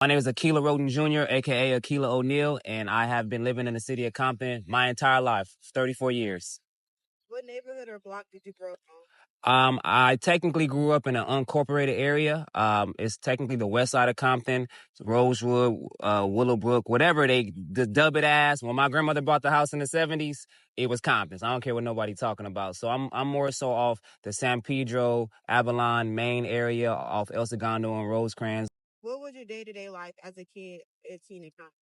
My name is Akela Roden Jr., aka Akela O'Neal, and I have been living in the city of Compton my entire life, 34 years. What neighborhood or block did you grow up on? I technically grew up in an unincorporated area. It's technically the west side of Compton, Rosewood, Willowbrook, whatever the dub it as. When my grandmother bought the house in the 70s, it was Compton. So I don't care what nobody's talking about. So I'm more so off the San Pedro, Avalon, Main area, off El Segundo and Rosecrans. What was your day-to-day life as a kid and teen in Compton?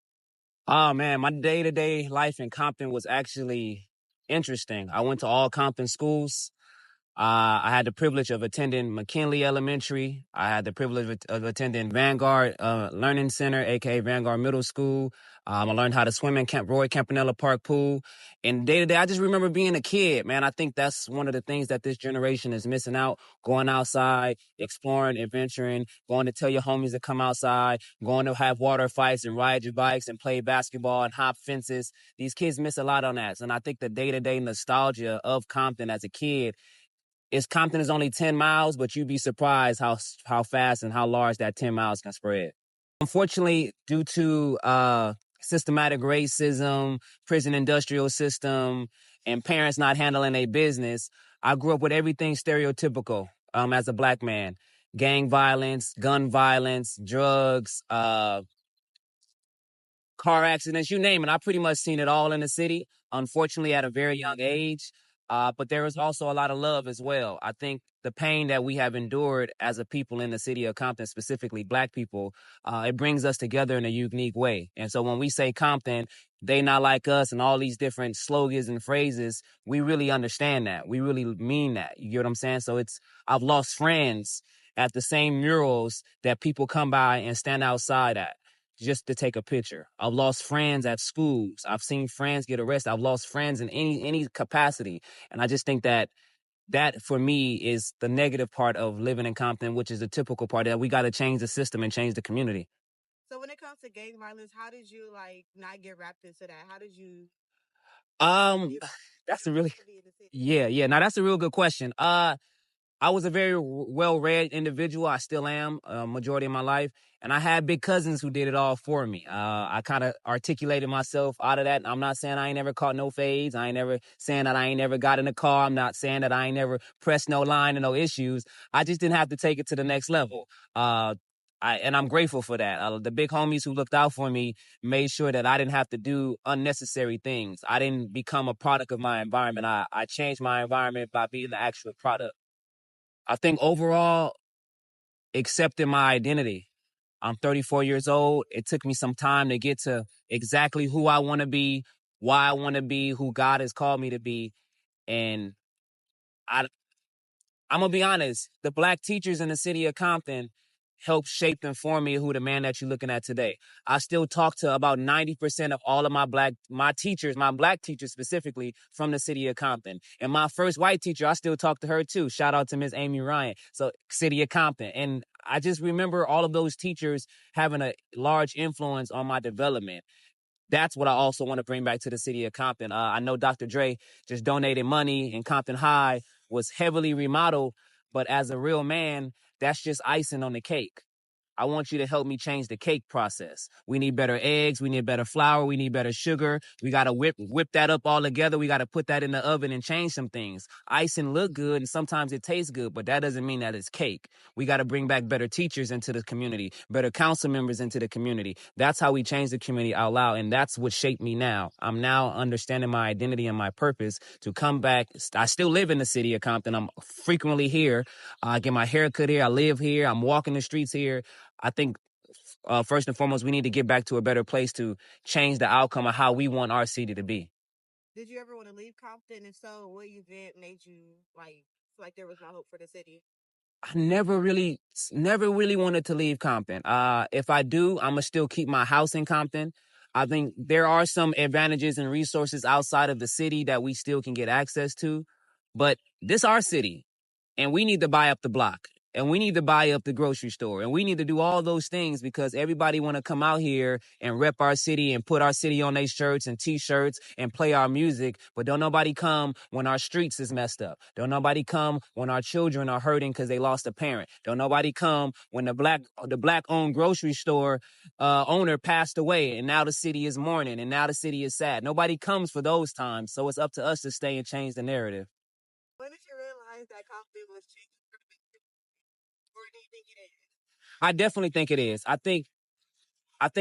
Oh man, my day-to-day life in Compton was actually interesting. I went to all Compton schools. I had the privilege of attending McKinley Elementary. I had the privilege of attending Vanguard Learning Center, aka Vanguard Middle School. I learned how to swim in Roy Campanella Park Pool. And day to day, I just remember being a kid, man. I think that's one of the things that this generation is missing out. Going outside, exploring, adventuring, going to tell your homies to come outside, going to have water fights and ride your bikes and play basketball and hop fences. These kids miss a lot on that. And I think the day-to-day nostalgia of Compton as a kid Compton is only 10 miles, but you'd be surprised how fast and how large that 10 miles can spread. Unfortunately, due to systematic racism, prison industrial system, and parents not handling their business, I grew up with everything stereotypical as a black man. Gang violence, gun violence, drugs, car accidents, you name it. I pretty much seen it all in the city, unfortunately, at a very young age. But there is also a lot of love as well. I think the pain that we have endured as a people in the city of Compton, specifically black people, it brings us together in a unique way. And so when we say Compton, they not like us and all these different slogans and phrases, we really understand that. We really mean that. You get what I'm saying? So I've lost friends at the same murals that people come by and stand outside at just to take a picture. I've lost friends at schools. I've seen friends get arrested. I've lost friends in any capacity. And I just think that for me is the negative part of living in Compton, which is the typical part that we got to change the system and change the community. So when it comes to gang violence, how did you not get wrapped into that? How did you Um, you that's a really, to be in the city? yeah. Now that's a real good question. I was a very well-read individual. I still am, majority of my life. And I had big cousins who did it all for me. I kind of articulated myself out of that. I'm not saying I ain't never caught no fades. I ain't never saying that I ain't never got in a car. I'm not saying that I ain't never pressed no line and no issues. I just didn't have to take it to the next level. And I'm grateful for that. The big homies who looked out for me made sure that I didn't have to do unnecessary things. I didn't become a product of my environment. I changed my environment by being the actual product. I think overall, accepting my identity. I'm 34 years old. It took me some time to get to exactly who I want to be, why I want to be, who God has called me to be. And I, I'm going to be honest, the black teachers in the city of Compton helped shape and form me who the man that you're looking at today. I still talk to about 90% of all of my black teachers specifically from the city of Compton. And my first white teacher, I still talk to her too. Shout out to Miss Amy Ryan. So city of Compton. And I just remember all of those teachers having a large influence on my development. That's what I also want to bring back to the city of Compton. I know Dr. Dre just donated money and Compton High was heavily remodeled, but as a real man, that's just icing on the cake. I want you to help me change the cake process. We need better eggs. We need better flour. We need better sugar. We got to whip that up all together. We got to put that in the oven and change some things. Icing look good and sometimes it tastes good, but that doesn't mean that it's cake. We got to bring back better teachers into the community, better council members into the community. That's how we change the community out loud. And that's what shaped me now. I'm now understanding my identity and my purpose to come back. I still live in the city of Compton. I'm frequently here. I get my hair cut here. I live here. I'm walking the streets here. I think first and foremost, we need to get back to a better place to change the outcome of how we want our city to be. Did you ever want to leave Compton? And so what event made you feel like there was no hope for the city? I never really wanted to leave Compton. If I do, I'm gonna still keep my house in Compton. I think there are some advantages and resources outside of the city that we still can get access to, but this our city, and we need to buy up the block. and we need to buy up the grocery store, and we need to do all those things because everybody want to come out here and rep our city and put our city on their shirts and t-shirts and play our music, but don't nobody come when our streets is messed up. Don't nobody come when our children are hurting because they lost a parent. Don't nobody come when the black owned grocery store owner passed away and now the city is mourning and now the city is sad. Nobody comes for those times, so it's up to us to stay and change the narrative. When did you realize that Compton was changing, or do you think it is? I definitely think it is. I think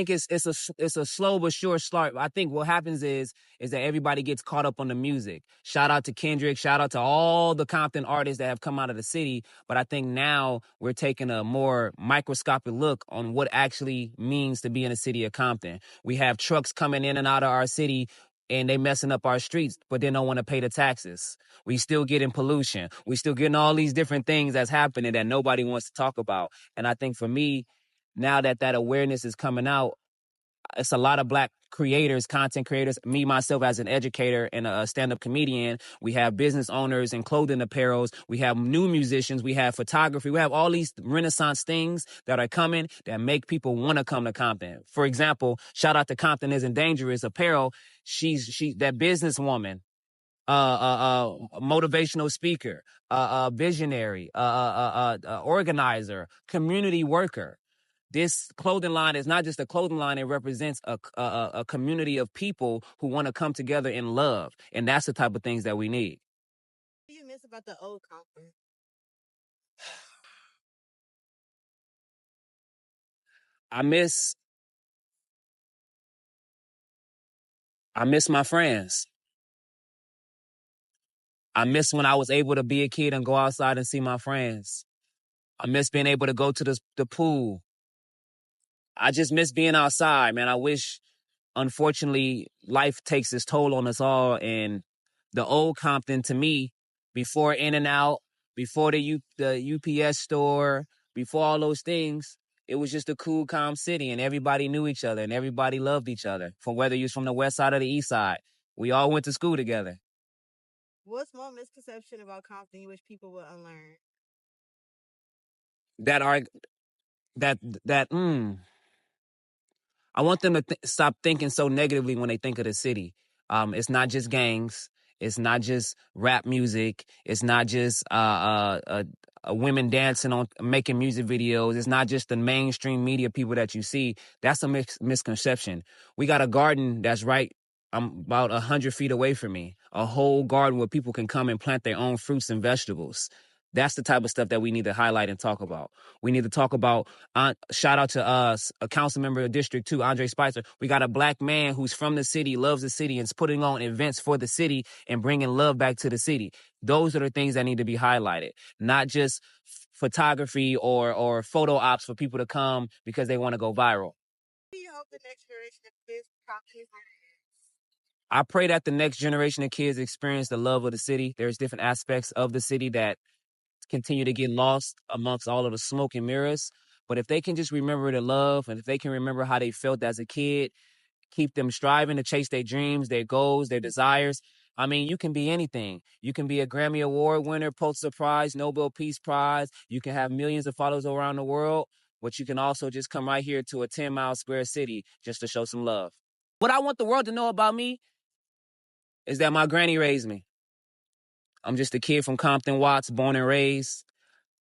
it's a slow but sure start. I think what happens is that everybody gets caught up on the music. Shout out to Kendrick. Shout out to all the Compton artists that have come out of the city. But I think now we're taking a more microscopic look on what actually means to be in the city of Compton. We have trucks coming in and out of our city and they messing up our streets, but they don't want to pay the taxes. We still getting pollution. We still getting all these different things that's happening that nobody wants to talk about. And I think for me, now that awareness is coming out, it's a lot of black creators, content creators, me, myself as an educator and a stand-up comedian. We have business owners and clothing apparels. We have new musicians. We have photography. We have all these Renaissance things that are coming that make people want to come to Compton. For example, shout out to Compton Isn't Dangerous Apparel. She's that businesswoman, motivational speaker, visionary, organizer, community worker. This clothing line is not just a clothing line. It represents a community of people who want to come together in love. And that's the type of things that we need. What do you miss about the old Compton? I miss I miss my friends. I miss when I was able to be a kid and go outside and see my friends. I miss being able to go to the pool. I just miss being outside, man. I wish, unfortunately, life takes its toll on us all. And the old Compton, to me, before In and Out, before the UPS store, before all those things, it was just a cool, calm city, and everybody knew each other and everybody loved each other. From whether you was from the west side or the east side, we all went to school together. What's one misconception about Compton you wish people would unlearn? That are that that mm, I want them to stop thinking so negatively when they think of the city. It's not just gangs. It's not just rap music. It's not just women dancing on making music videos. It's not just the mainstream media people that you see. That's a misconception. We got a garden that's right about 100 feet away from me. A whole garden where people can come and plant their own fruits and vegetables. That's the type of stuff that we need to highlight and talk about. We need to talk about, shout out to us, a council member of District 2, Andre Spicer. We got a black man who's from the city, loves the city, and is putting on events for the city and bringing love back to the city. Those are the things that need to be highlighted, not just photography or photo ops for people to come because they want to go viral. Do you hope the next generation of kids Compton is I pray that the next generation of kids experience the love of the city. There's different aspects of the city that continue to get lost amongst all of the smoke and mirrors. But if they can just remember the love and if they can remember how they felt as a kid, keep them striving to chase their dreams, their goals, their desires. I mean, you can be anything. You can be a Grammy Award winner, Pulitzer Prize, Nobel Peace Prize. You can have millions of followers around the world, but you can also just come right here to a 10-mile square city just to show some love. What I want the world to know about me is that my granny raised me. I'm just a kid from Compton, Watts, born and raised.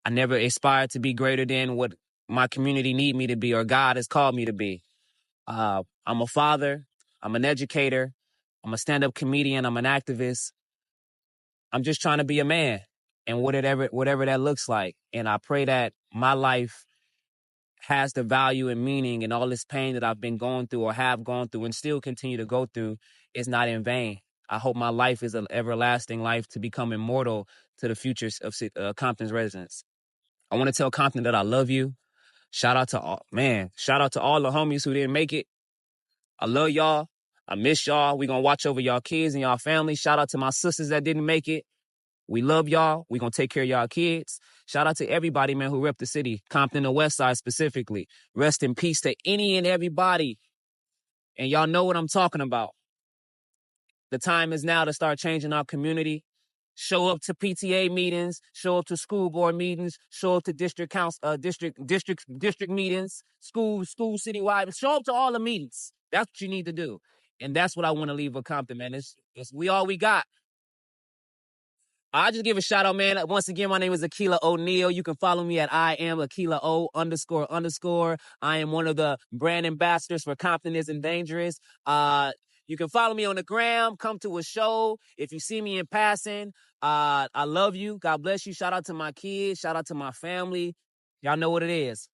I never aspired to be greater than what my community need me to be or God has called me to be. I'm a father. I'm an educator. I'm a stand-up comedian. I'm an activist. I'm just trying to be a man and whatever that looks like. And I pray that my life has the value and meaning and all this pain that I've been going through or have gone through and still continue to go through is not in vain. I hope my life is an everlasting life to become immortal to the futures of Compton's residents. I want to tell Compton that I love you. Shout out to all the homies who didn't make it. I love y'all. I miss y'all. We gonna watch over y'all kids and y'all family. Shout out to my sisters that didn't make it. We love y'all. We gonna take care of y'all kids. Shout out to everybody, man, who rep the city. Compton, the West Side specifically. Rest in peace to any and everybody. And y'all know what I'm talking about. The time is now to start changing our community. show up to PTA meetings, show up to school board meetings, show up to district council, district meetings, school citywide. Show up to all the meetings. That's what you need to do, and that's what I want to leave with Compton, man. It's we all we got. I just give a shout out, man. Once again, my name is Akela O'Neal. You can follow me at I am Akela O __. I am one of the brand ambassadors for Compton Isn't Dangerous. You can follow me on the gram. Come to a show. If you see me in passing, I love you. God bless you. Shout out to my kids. Shout out to my family. Y'all know what it is.